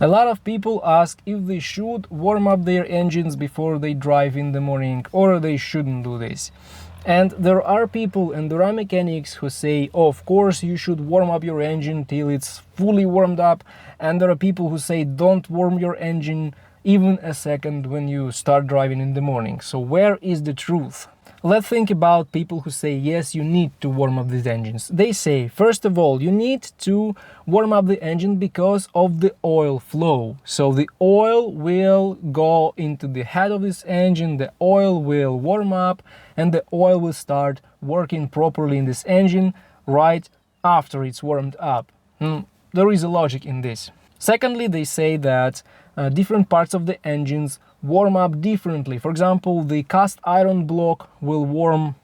A lot of people ask if they should warm up their engines before they drive in the morning, or they shouldn't do this. And there are people and there are mechanics who say, oh, of course you should warm up your engine till it's fully warmed up, and there are people who say don't warm your engine even a second when you start driving in the morning. So where is the truth? Let's think about people who say yes, you need to warm up these engines. They say, first of all, you need to warm up the engine because of the oil flow. So the oil will go into the head of this engine, the oil will warm up, and the oil will start working properly in this engine right after it's warmed up. There is a logic in this. Secondly, they say that different parts of the engines warm up differently. For example, the cast iron block will warm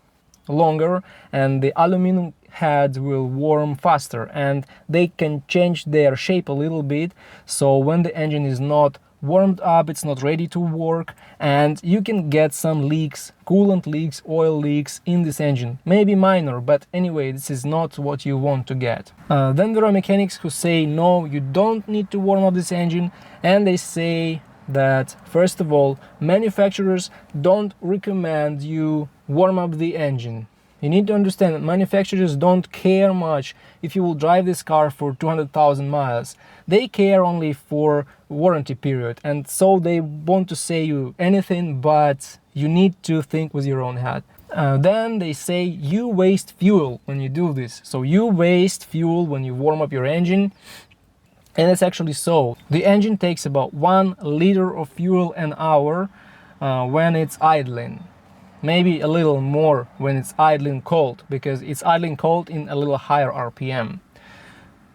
longer and the aluminum head will warm faster, and they can change their shape a little bit. So when the engine is not warmed up, it's not ready to work, and you can get some leaks, coolant leaks, oil leaks in this engine. Maybe minor, but anyway, this is not what you want to get. Then there are mechanics who say no, you don't need to warm up this engine, and they say that first of all, manufacturers don't recommend you warm up the engine. You need to understand that manufacturers don't care much if you will drive this car for 200,000 miles. They care only for warranty period, and so they want to say you anything, but you need to think with your own head. Then they say you waste fuel when you do this. So you waste fuel when you warm up your engine. And it's actually so. The engine takes about 1 liter of fuel an hour when it's idling. Maybe a little more when it's idling cold, because it's idling cold in a little higher RPM.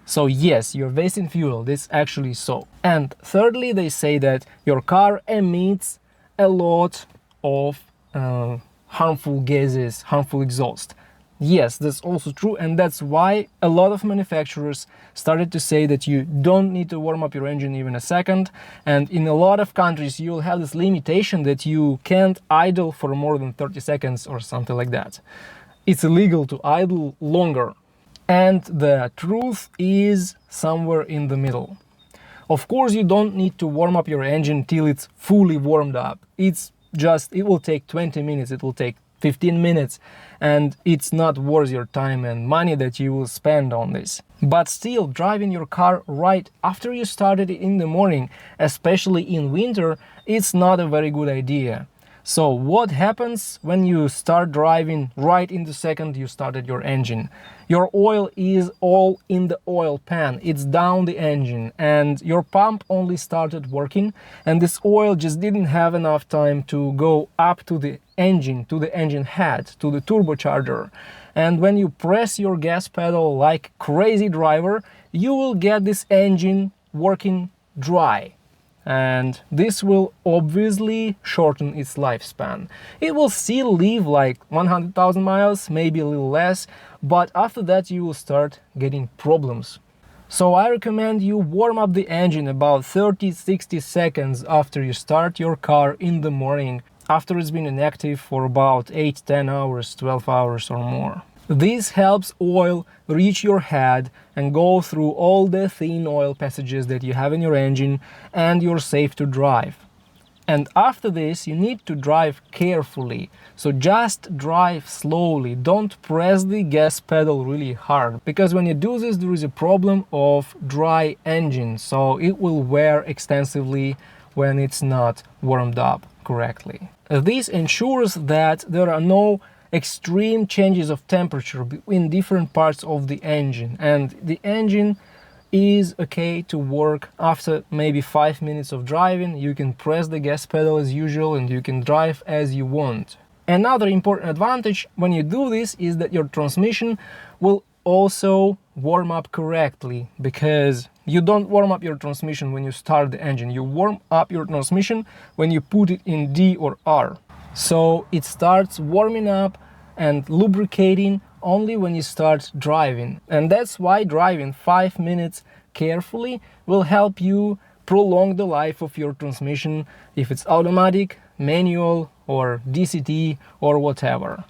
So yes, you're wasting fuel. This is actually so. And thirdly, they say that your car emits a lot of harmful gases, harmful exhaust. Yes, that's also true, and that's why a lot of manufacturers started to say that you don't need to warm up your engine even a second, and in a lot of countries you'll have this limitation that you can't idle for more than 30 seconds or something like that. It's illegal to idle longer, and the truth is somewhere in the middle. Of course, you don't need to warm up your engine till it's fully warmed up. It will take 20 minutes, it will take 15 minutes, and it's not worth your time and money that you will spend on this. But still, driving your car right after you started it in the morning, especially in winter, it's not a very good idea. So what happens when you start driving right in the second you started your engine? Your oil is all in the oil pan, it's down the engine, and your pump only started working, and this oil just didn't have enough time to go up to the engine head, to the turbocharger. And when you press your gas pedal like crazy driver, you will get this engine working dry. And this will obviously shorten its lifespan. It will still live like 100,000 miles, maybe a little less, but after that you will start getting problems. So I recommend you warm up the engine about 30-60 seconds after you start your car in the morning, after it's been inactive for about 8-10 hours, 12 hours or more. This helps oil reach your head and go through all the thin oil passages that you have in your engine, and you're safe to drive. And after this, you need to drive carefully. So just drive slowly, don't press the gas pedal really hard, because when you do this, there is a problem of dry engine, so it will wear extensively when it's not warmed up correctly. This ensures that there are no extreme changes of temperature between different parts of the engine, and the engine is okay to work after maybe 5 minutes of driving. You can press the gas pedal as usual and you can drive as you want. Another important advantage when you do this is that your transmission will also warm up correctly, because you don't warm up your transmission when you start the engine, you warm up your transmission when you put it in D or R. So it starts warming up and lubricating only when you start driving. And that's why driving 5 minutes carefully will help you prolong the life of your transmission, if it's automatic, manual or DCT or whatever.